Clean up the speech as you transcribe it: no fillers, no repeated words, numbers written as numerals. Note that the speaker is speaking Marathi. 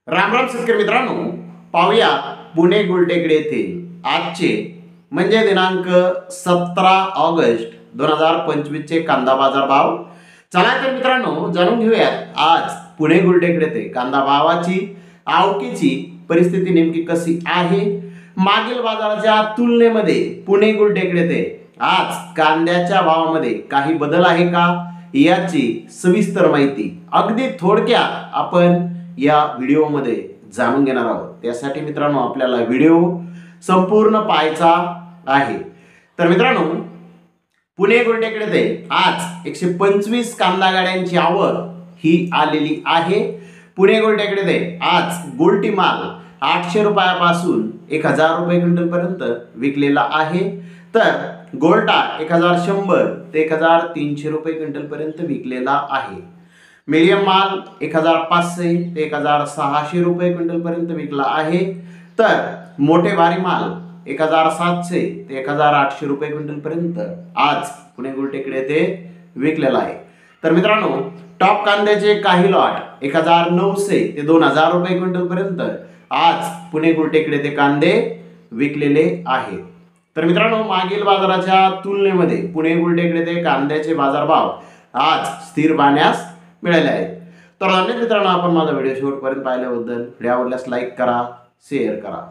राम राम शेतकरी मित्रांनो, पाहूया पुणे गुलटेकडी येथे आजचे म्हणजे दिनांक 17 ऑगस्ट 2025 चे कांदा बाजार भाव। चला तर मित्रांनो जाणून घेऊयात आज पुणे गुलटेकडी येथे कांदा भावाची आवकीची परिस्थिती नेमकी कशी आहे। मागील बाजाराच्या तुलनेमध्ये पुणे गुलटेकडी येथे आज कांद्याच्या भावामध्ये काही बदल आहे का याची सविस्तर माहिती अगदी थोडक्यात आपण या व्हिडिओमध्ये जाणून घेणार आहोत। त्यासाठी मित्रांनो आपल्याला व्हिडिओ संपूर्ण पाहायचा आहे। तर मित्रांनो पुणे गुलटेकडे आज 125 कांदा गाड्यांची आवक ही आलेली आहे। पुणे गुलटेकडे आज गुलटी माल 800 रुपयापासून 1000 रुपये क्विंटल पर्यंत विकलेला आहे, तर गोल्टा 1100 ते 1300 रुपये क्विंटल पर्यंत विकलेला आहे। मीडियम माल 1500 ते 1600 रुपये क्विंटल पर्यंत विकला आहे, तर मोठे भारी माल 1700 ते 1800 रुपये क्विंटल पर्यंत आज पुणे गुलटेकडे येथे विकलेला आहे। तर मित्रांनो टॉप कांद्याचे काही लॉट 1900 ते 2000 रुपये क्विंटल पर्यंत आज पुणे गुलटेकडे येथे कांदे विकलेले आहेत। तर मित्रांनो मागील बाजाराच्या तुलनेमध्ये पुणे गुलटेकडे येथे कांद्याचे बाजारभाव आज स्थिर पाहण्यास मिळाले आहेत। तर धन्यवाद मित्रांनो, आपण माझा व्हिडिओ शेवटपर्यंत पाहिल्याबद्दल। व्हिडिओ आवडल्यास लाईक करा, शेअर करा।